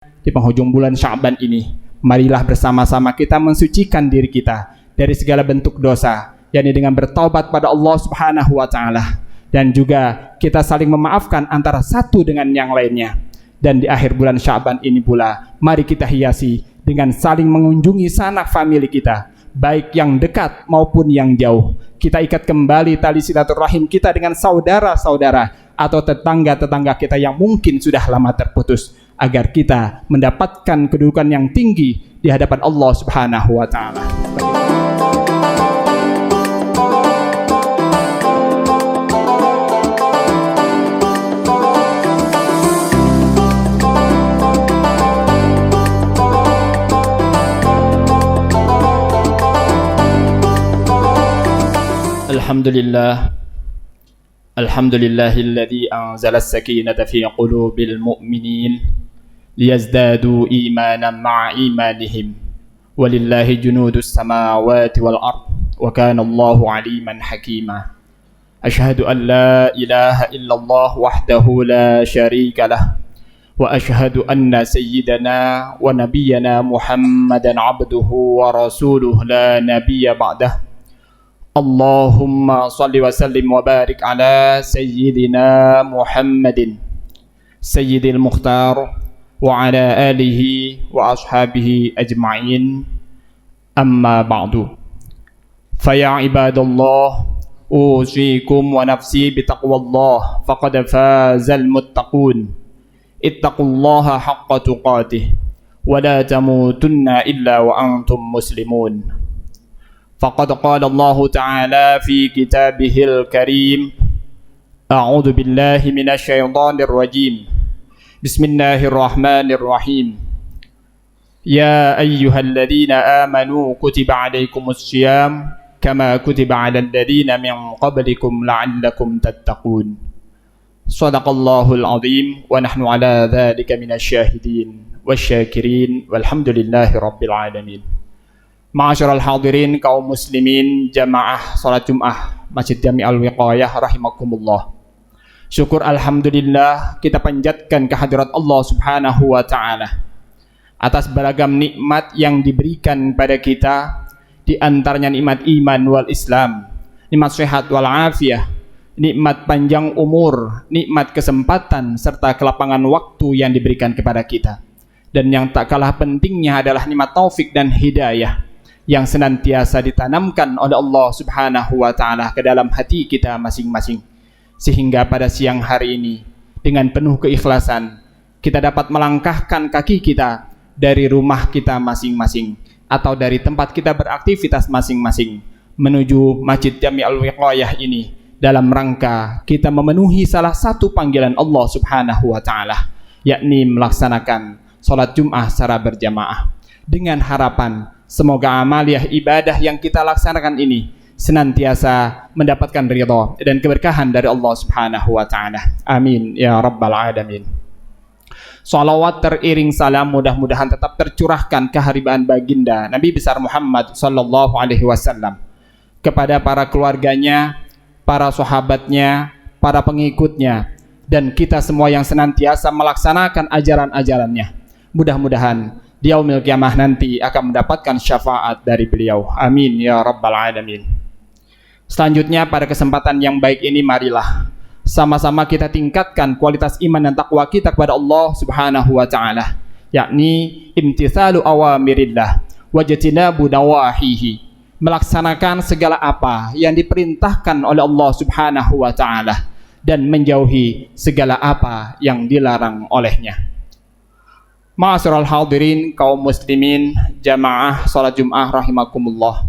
di penghujung bulan Sya'ban ini, marilah bersama-sama kita mensucikan diri kita dari segala bentuk dosa, yakni dengan bertaubat pada Allah Subhanahu wa taala, dan juga kita saling memaafkan antara satu dengan yang lainnya. Dan di akhir bulan Sya'ban ini pula, mari kita hiasi dengan saling mengunjungi sanak famili kita, baik yang dekat maupun yang jauh. Kita ikat kembali tali silaturahim kita dengan saudara-saudara atau tetangga-tetangga kita yang mungkin sudah lama terputus, agar kita mendapatkan kedudukan yang tinggi di hadapan Allah Subhanahu wa taala. Alhamdulillahilladzi anzala as-sakinata fi qulubil mu'minin liyazdadu imanan ma'a imanihim walillahi junudus samawati wal ard wa kana Allahu aliman hakima. Ashhadu an la ilaha illallah wahdahu la syarika lah wa ashhadu anna sayyidana wa nabiyyana Muhammadan abduhu wa rasuluhu la nabiyya ba'dah. Allahumma salli wa sallim wa barik ala sayyidina Muhammadin sayyidil mukhtar wa ala alihi wa ashabihi ajma'in, amma ba'du. Faya ibadallah, usikum wa nafsi bitaqwallah, faqad fazal muttaqun. Ittaqullaha haqqa tuqatih wa la tamutunna illa wa antum muslimun. فقد قال الله تعالى في كتابه الكريم: أعوذ بالله من الشيطان الرجيم بسم الله الرحمن الرحيم يا أيها الذين آمنوا كتب عليكم الصيام كما كتب على الذين من قبلكم لعلكم تتقون. صدق الله العظيم ونحن على ذلك من الشاهدين والشاكرين والحمد لله رب العالمين. Ma'asyiral hadirin kaum muslimin jamaah salat Jumat Masjid Jami Al-Wiqayah rahimakumullah. Syukur alhamdulillah kita panjatkan kehadirat Allah Subhanahu wa taala atas beragam nikmat yang diberikan pada kita, di antaranya nikmat iman wal Islam, nikmat sehat wal afiyah, nikmat panjang umur, nikmat kesempatan serta kelapangan waktu yang diberikan kepada kita. Dan yang tak kalah pentingnya adalah nikmat taufik dan hidayah yang senantiasa ditanamkan oleh Allah Subhanahu wa taala ke dalam hati kita masing-masing, sehingga pada siang hari ini dengan penuh keikhlasan kita dapat melangkahkan kaki kita dari rumah kita masing-masing atau dari tempat kita beraktivitas masing-masing menuju Masjid Jami Al-Wiqayah ini dalam rangka kita memenuhi salah satu panggilan Allah Subhanahu wa taala, yakni melaksanakan salat Jumat secara berjamaah, dengan harapan semoga amaliyah ibadah yang kita laksanakan ini senantiasa mendapatkan ridha dan keberkahan dari Allah Subhanahu wa taala. Amin ya rabbal alamin. Salawat teriring salam mudah-mudahan tetap tercurahkan keharibaan baginda Nabi besar Muhammad sallallahu alaihi wasallam kepada para keluarganya, para sahabatnya, para pengikutnya, dan kita semua yang senantiasa melaksanakan ajaran-ajarannya. Mudah-mudahan di yaumil qiyamah nanti akan mendapatkan syafaat dari beliau. Amin ya rabbal alamin. Selanjutnya pada kesempatan yang baik ini marilah sama-sama kita tingkatkan kualitas iman dan takwa kita kepada Allah Subhanahu wa taala, yakni imtitsalu awamirillah wa jtinabu nawahihi, melaksanakan segala apa yang diperintahkan oleh Allah Subhanahu wa taala dan menjauhi segala apa yang dilarang olehnya. Ma'asyiral hadirin kaum muslimin jamaah salat Jumat rahimakumullah.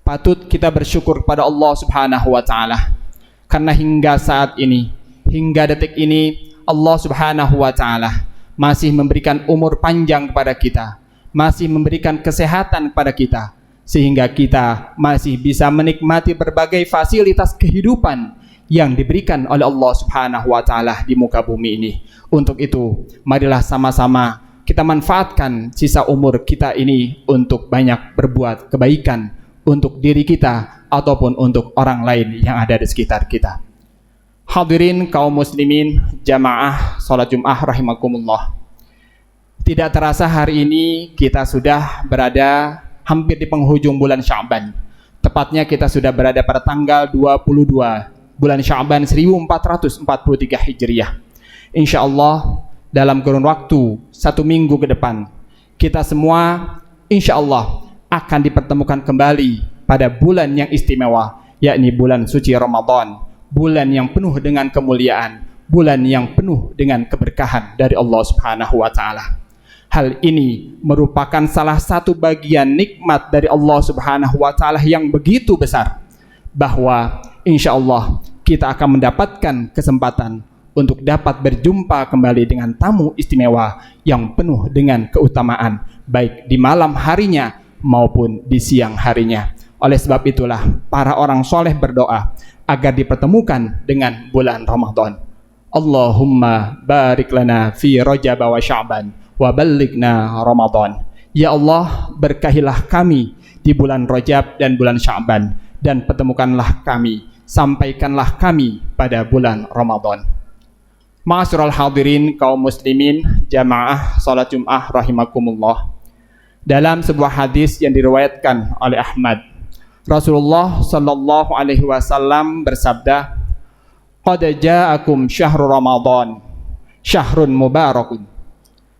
Patut kita bersyukur kepada Allah Subhanahu wa taala karena hingga saat ini, hingga detik ini Allah Subhanahu wa taala masih memberikan umur panjang kepada kita, masih memberikan kesehatan kepada kita, sehingga kita masih bisa menikmati berbagai fasilitas kehidupan yang diberikan oleh Allah Subhanahu wa taala di muka bumi ini. Untuk itu, marilah sama-sama kita manfaatkan sisa umur kita ini untuk banyak berbuat kebaikan untuk diri kita ataupun untuk orang lain yang ada di sekitar kita. Hadirin kaum muslimin jamaah salat Jumat rahimakumullah. Tidak terasa hari ini kita sudah berada hampir di penghujung bulan Sya'ban. Tepatnya kita sudah berada pada tanggal 22 bulan Sya'ban 1443 Hijriah. Insya Allah dalam kurun waktu 1 minggu ke depan, kita semua insya Allah akan dipertemukan kembali pada bulan yang istimewa, yakni bulan suci Ramadan, bulan yang penuh dengan kemuliaan, bulan yang penuh dengan keberkahan dari Allah Subhanahu wa Ta'ala. Hal ini merupakan salah satu bagian nikmat dari Allah Subhanahu wa Ta'ala yang begitu besar, bahwa insya Allah kita akan mendapatkan kesempatan untuk dapat berjumpa kembali dengan tamu istimewa yang penuh dengan keutamaan, baik di malam harinya maupun di siang harinya. Oleh sebab itulah para orang soleh berdoa agar dipertemukan dengan bulan Ramadan. Allahumma barik lana fi Rajab wa Sya'ban wa ballighna Ramadan. Ya Allah, berkahilah kami di bulan Rajab dan bulan Sya'ban, dan pertemukanlah kami, sampaikanlah kami pada bulan Ramadan. Ma'asyiral hadirin kaum muslimin jamaah salat Jumat rahimakumullah. Dalam sebuah hadis yang diriwayatkan oleh Ahmad, Rasulullah sallallahu alaihi wasallam bersabda, "Qad ja'akum syahrul Ramadan, syahrun mubarakun."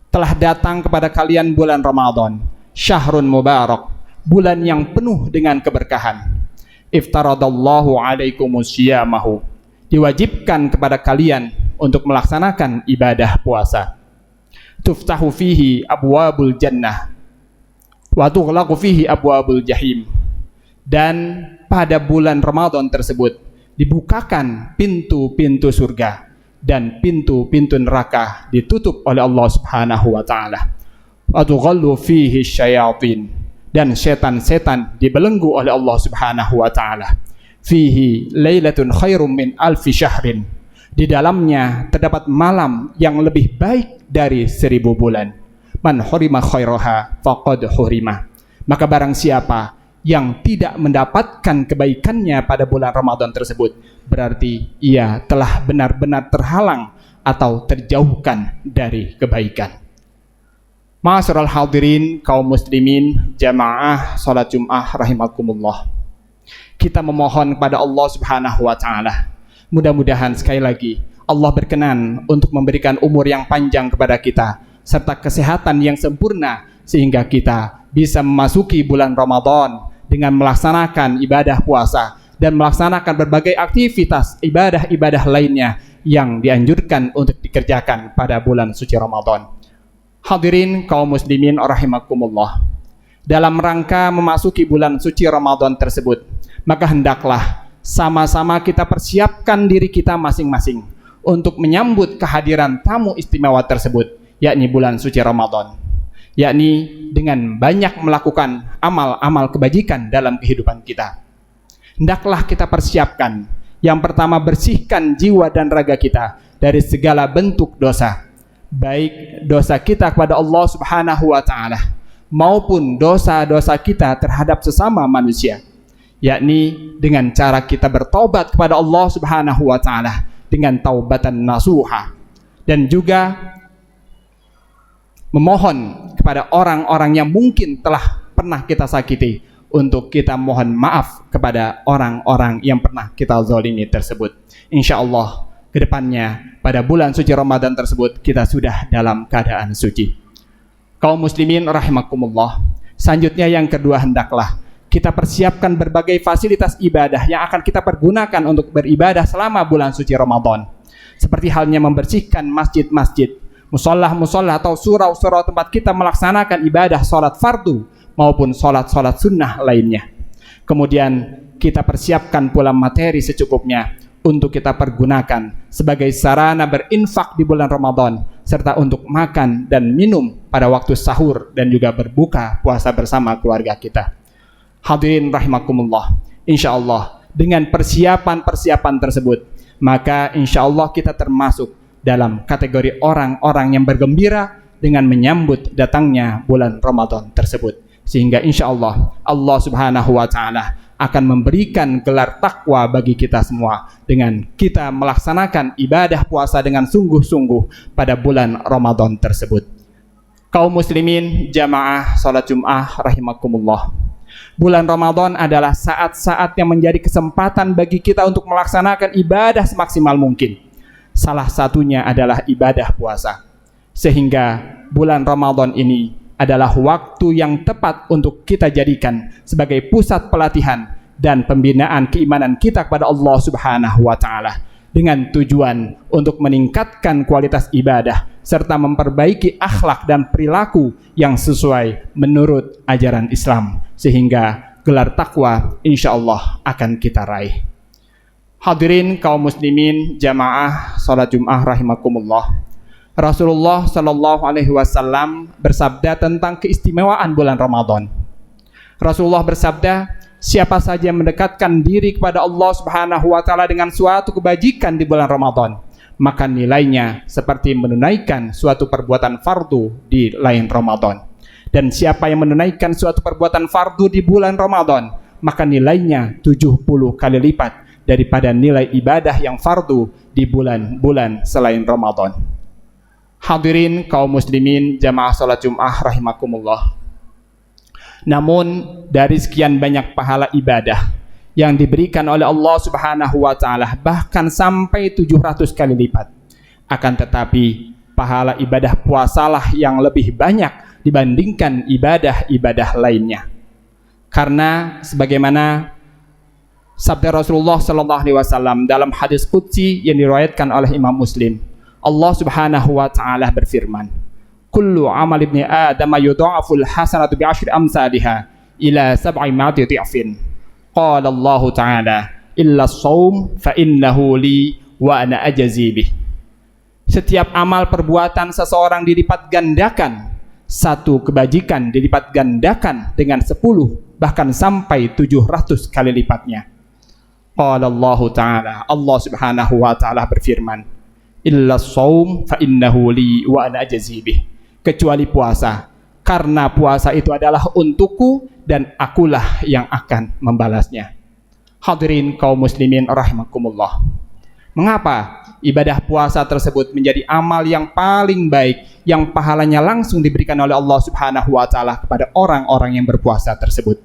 Telah datang kepada kalian bulan Ramadan, syahrun mubarak, bulan yang penuh dengan keberkahan. Iftaradallahu alaikumus syiyamahu, diwajibkan kepada kalian untuk melaksanakan ibadah puasa. Tuftahu fihi abwabul jannah wa tughlaqu fihi abwabul jahim. Dan pada bulan Ramadan tersebut dibukakan pintu-pintu surga dan pintu-pintu neraka ditutup oleh Allah Subhanahu wa Ta'ala. Wa tughallu fihi syayatin, dan setan-setan dibelenggu oleh Allah Subhanahu wa Ta'ala. Fihi lailatun khairum min alfi syahrin, di dalamnya terdapat malam yang lebih baik dari 1000 bulan. Man hurima khairaha faqad hurima. Maka barang siapa yang tidak mendapatkan kebaikannya pada bulan Ramadan tersebut, berarti ia telah benar-benar terhalang atau terjauhkan dari kebaikan. Ma'asyiral hadirin kaum muslimin jamaah salat Jumat rahimakumullah. Kita memohon kepada Allah Subhanahu wa Ta'ala, mudah-mudahan sekali lagi Allah berkenan untuk memberikan umur yang panjang kepada kita serta kesehatan yang sempurna, sehingga kita bisa memasuki bulan Ramadan dengan melaksanakan ibadah puasa dan melaksanakan berbagai aktivitas ibadah-ibadah lainnya yang dianjurkan untuk dikerjakan pada bulan suci Ramadan. Hadirin kaum muslimin rahimakumullah, dalam rangka memasuki bulan suci Ramadan tersebut, maka hendaklah sama-sama kita persiapkan diri kita masing-masing untuk menyambut kehadiran tamu istimewa tersebut, yakni bulan suci Ramadan, yakni dengan banyak melakukan amal-amal kebajikan dalam kehidupan kita. Hendaklah kita persiapkan, yang pertama, bersihkan jiwa dan raga kita dari segala bentuk dosa, baik dosa kita kepada Allah Subhanahu wa Ta'ala maupun dosa-dosa kita terhadap sesama manusia, yakni dengan cara kita bertobat kepada Allah Subhanahu wa Ta'ala dengan taubatan nasuha, dan juga memohon kepada orang-orang yang mungkin telah pernah kita sakiti untuk kita mohon maaf kepada orang-orang yang pernah kita zalimi tersebut. Insya Allah kedepannya pada bulan suci Ramadan tersebut kita sudah dalam keadaan suci. Kaum muslimin rahimakumullah, selanjutnya yang kedua, hendaklah kita persiapkan berbagai fasilitas ibadah yang akan kita pergunakan untuk beribadah selama bulan suci Ramadan, seperti halnya membersihkan masjid-masjid, musolah-musolah atau surau-surau tempat kita melaksanakan ibadah sholat fardu maupun sholat-sholat sunnah lainnya. Kemudian kita persiapkan pula materi secukupnya untuk kita pergunakan sebagai sarana berinfak di bulan Ramadan, serta untuk makan dan minum pada waktu sahur dan juga berbuka puasa bersama keluarga kita. Hadirin rahimakumullah, insya Allah dengan persiapan-persiapan tersebut, maka insya Allah kita termasuk dalam kategori orang-orang yang bergembira dengan menyambut datangnya bulan Ramadan tersebut, sehingga insya Allah Allah Subhanahu wa Ta'ala akan memberikan gelar takwa bagi kita semua dengan kita melaksanakan ibadah puasa dengan sungguh-sungguh pada bulan Ramadan tersebut. Kaum muslimin jamaah salat Jum'ah rahimakumullah. Bulan Ramadan adalah saat-saat yang menjadi kesempatan bagi kita untuk melaksanakan ibadah semaksimal mungkin. Salah satunya adalah ibadah puasa. Sehingga bulan Ramadan ini adalah waktu yang tepat untuk kita jadikan sebagai pusat pelatihan dan pembinaan keimanan kita kepada Allah Subhanahu wa taala, dengan tujuan untuk meningkatkan kualitas ibadah serta memperbaiki akhlak dan perilaku yang sesuai menurut ajaran Islam, sehingga gelar takwa insyaallah akan kita raih. Hadirin kaum muslimin jamaah salat Jum'ah rahimakumullah. Rasulullah Shallallahu Alaihi Wasallam bersabda tentang keistimewaan bulan Ramadan. Rasulullah bersabda, siapa saja yang mendekatkan diri kepada Allah Subhanahu wa taala dengan suatu kebajikan di bulan Ramadan, maka nilainya seperti menunaikan suatu perbuatan fardu di lain Ramadan. Dan siapa yang menunaikan suatu perbuatan fardu di bulan Ramadan, maka nilainya 70 kali lipat daripada nilai ibadah yang fardu di bulan-bulan selain Ramadan. Hadirin kaum muslimin jamaah salat Jum'ah rahimakumullah. Namun dari sekian banyak pahala ibadah yang diberikan oleh Allah Subhanahu wa taala, bahkan sampai 700 kali lipat, akan tetapi pahala ibadah puasalah yang lebih banyak dibandingkan ibadah-ibadah lainnya. Karena sebagaimana sabda Rasulullah sallallahu alaihi wasallam dalam hadis qudsi yang diriwayatkan oleh Imam Muslim, Allah Subhanahu wa taala berfirman, kullu amal ibni Adam yudha'aful hasanatu bi 10 amsalha ila 700 dhi'fin. Qala Allah taala illa as-shaum fa innahu li wa ana ajzi bih. Setiap amal perbuatan seseorang dilipat gandakan, satu kebajikan dilipat gandakan dengan 10 bahkan sampai 700 kali lipatnya. Qala Allah taala, Allah Subhanahu wa taala berfirman, illa as-shaum fa innahu li wa ana ajzi bih. Kecuali puasa, karena puasa itu adalah untukku dan akulah yang akan membalasnya. Hadirin kaum muslimin rahimakumullah. Mengapa ibadah puasa tersebut menjadi amal yang paling baik, yang pahalanya langsung diberikan oleh Allah Subhanahu wa taala kepada orang-orang yang berpuasa tersebut?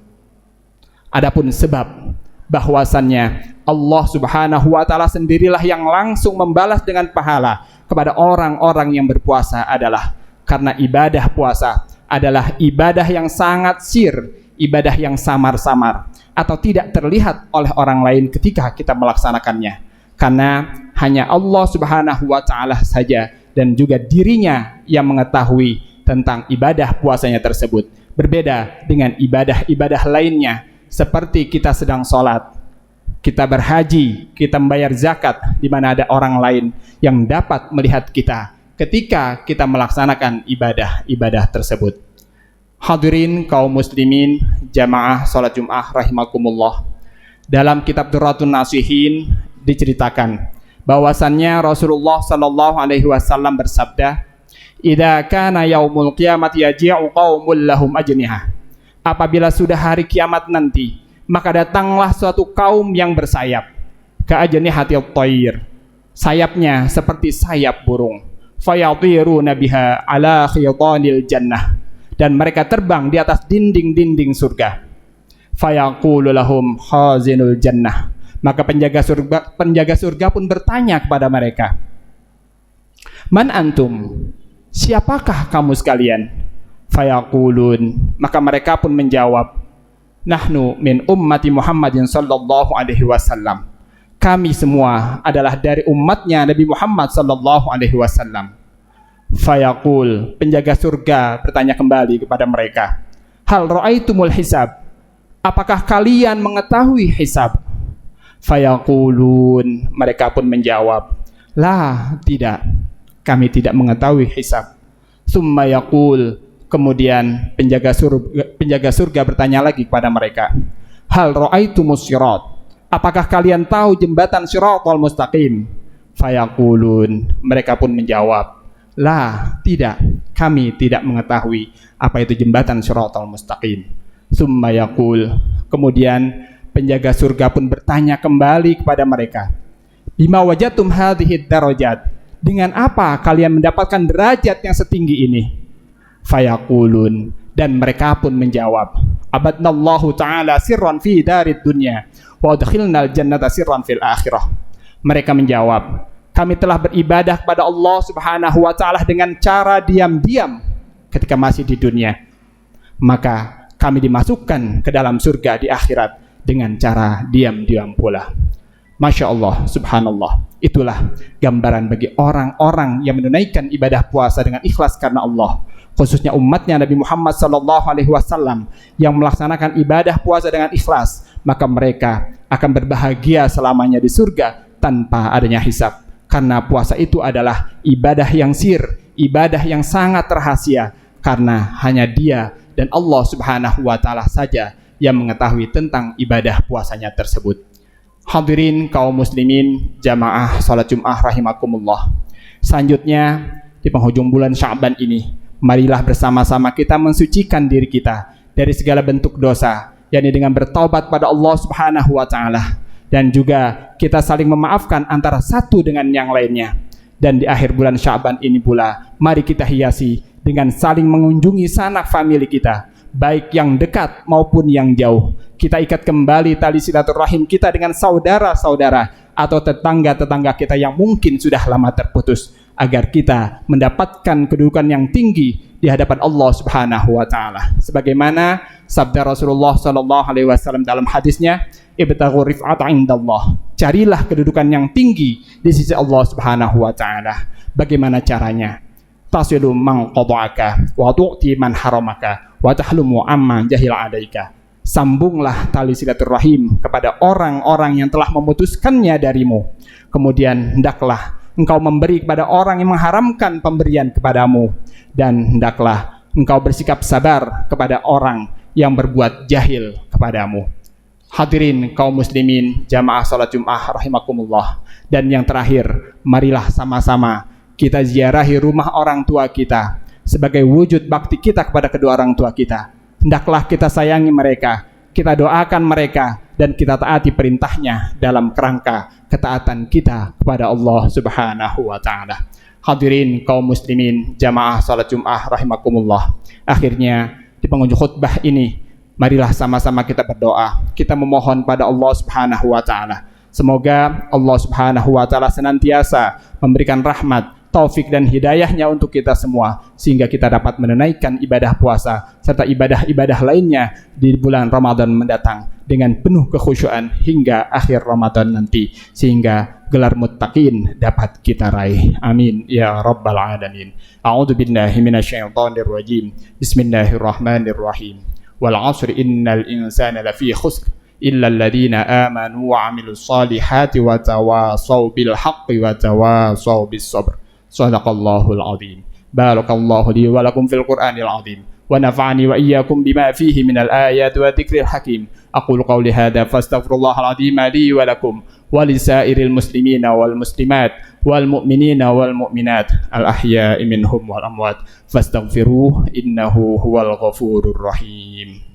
Adapun sebab bahwasannya Allah Subhanahu wa taala sendirilah yang langsung membalas dengan pahala kepada orang-orang yang berpuasa adalah karena ibadah puasa adalah ibadah yang sangat sir, ibadah yang samar-samar atau tidak terlihat oleh orang lain ketika kita melaksanakannya. Karena hanya Allah Subhanahu wa taala saja dan juga dirinya yang mengetahui tentang ibadah puasanya tersebut. Berbeda dengan ibadah-ibadah lainnya, seperti kita sedang sholat, kita berhaji, kita membayar zakat, di mana ada orang lain yang dapat melihat kita ketika kita melaksanakan ibadah-ibadah tersebut. Hadirin kaum muslimin jamaah salat Jum'ah rahimakumullah. Dalam kitab Durratun Nasihin diceritakan bahwasannya Rasulullah sallallahu alaihi wasallam bersabda, "Idza kana yaumul qiyamati yaji'u qaumul lahum ajnihah." Apabila sudah hari kiamat nanti, maka datanglah suatu kaum yang bersayap, ka'ajnihatil thair, sayapnya seperti sayap burung, fayatiruna biha ala khitanil jannah, dan mereka terbang di atas dinding-dinding surga. Fayaqulu lahum khazinul jannah, maka penjaga surga pun bertanya kepada mereka, man antum, siapakah kamu sekalian? Fayaqulun, maka mereka pun menjawab, nahnu min ummati Muhammadin sallallahu alaihi wasallam, kami semua adalah dari umatnya Nabi Muhammad sallallahu alaihi wasallam. Fayaqul, penjaga surga bertanya kembali kepada mereka, hal ra'aitumul hisab, apakah kalian mengetahui hisab? Fayaqulun, mereka pun menjawab, la, tidak, kami tidak mengetahui hisab. Summa yaqul, kemudian penjaga surga bertanya lagi kepada mereka, hal ra'aitumus sirat, apakah kalian tahu jembatan Shiratal Mustaqim? Fayaqulun, mereka pun menjawab, la, tidak, kami tidak mengetahui apa itu jembatan Shiratal Mustaqim. Summa yaqul, kemudian penjaga surga pun bertanya kembali kepada mereka, bima wajatum hadhihi darajat, dengan apa kalian mendapatkan derajat yang setinggi ini? Fayaqulun, dan mereka pun menjawab, abadnallahu ta'ala sirran fi darid dunya wa adkhilnal jannata sirran fil akhirah. Mereka menjawab, kami telah beribadah kepada Allah Subhanahu wa ta'ala dengan cara diam-diam ketika masih di dunia, maka kami dimasukkan ke dalam surga di akhirat dengan cara diam-diam pula. Masya Allah, subhanallah. Itulah gambaran bagi orang-orang yang menunaikan ibadah puasa dengan ikhlas karena Allah, khususnya umatnya Nabi Muhammad SAW yang melaksanakan ibadah puasa dengan ikhlas, maka mereka akan berbahagia selamanya di surga tanpa adanya hisab. Karena puasa itu adalah ibadah yang sir, ibadah yang sangat rahasia, karena hanya Dia dan Allah Subhanahu wa ta'ala saja yang mengetahui tentang ibadah puasanya tersebut. Hadirin kaum muslimin jamaah salat Jumat rahimakumullah. Selanjutnya di penghujung bulan Sya'ban ini, marilah bersama-sama kita mensucikan diri kita dari segala bentuk dosa, yakni dengan bertaubat pada Allah Subhanahu wa ta'ala, dan juga kita saling memaafkan antara satu dengan yang lainnya. Dan di akhir bulan Sya'ban ini pula, mari kita hiasi dengan saling mengunjungi sanak famili kita, baik yang dekat maupun yang jauh. Kita ikat kembali tali silaturahim kita dengan saudara-saudara atau tetangga-tetangga kita yang mungkin sudah lama terputus, agar kita mendapatkan kedudukan yang tinggi di hadapan Allah Subhanahu wa ta'ala. Sebagaimana sabda Rasulullah SAW dalam hadisnya, ibtaghu rif'ata indallah, carilah kedudukan yang tinggi di sisi Allah Subhanahu wa ta'ala. Bagaimana caranya? Tasilu man qada'aka wa tu'ti man haramaka wa tahlumu amman jahil alaika. Sambunglah tali silaturahim kepada orang-orang yang telah memutuskannya darimu. Kemudian hendaklah engkau memberi kepada orang yang mengharamkan pemberian kepadamu, dan hendaklah engkau bersikap sabar kepada orang yang berbuat jahil kepadamu. Hadirin kaum muslimin jamaah salat Jumat rahimakumullah. Dan yang terakhir, marilah sama-sama kita ziarahi rumah orang tua kita sebagai wujud bakti kita kepada kedua orang tua kita. Hendaklah kita sayangi mereka, kita doakan mereka, dan kita taati perintahnya dalam kerangka ketaatan kita kepada Allah Subhanahu wa ta'ala. Hadirin kaum muslimin jamaah salat Jumat rahimakumullah. Akhirnya di penghujung khutbah ini, marilah sama-sama kita berdoa. Kita memohon pada Allah Subhanahu wa ta'ala, semoga Allah Subhanahu wa ta'ala senantiasa memberikan rahmat, taufik dan hidayahnya untuk kita semua, sehingga kita dapat menunaikan ibadah puasa serta ibadah-ibadah lainnya di bulan Ramadan mendatang dengan penuh kekhusyuan hingga akhir Ramadan nanti, sehingga gelar muttaqin dapat kita raih. Amin ya rabbal alamin. A'udzu billahi minasyaitonir rajim. Bismillahirrahmanirrahim. Wal 'asri innal insana lafi khusr illa alladhina amanu wa 'amilus solihati wa tawasaw bil haqqi wa tawasaw bis sabr. Shadaqallahul azim. Barakallahu li wa lakum fil Qur'anil azim. Wa nafa'ani wa iyyakum bima fihi minal ayati wa dzikril hakim. Aqulu qawli hadza fastaghfirullahal azim li wa lakum wa lisairil muslimina wal muslimat wal mu'minina wal mu'minat al ahya'i minhum wal amwat fastaghfiruhu innahu huwal ghafurur rahim.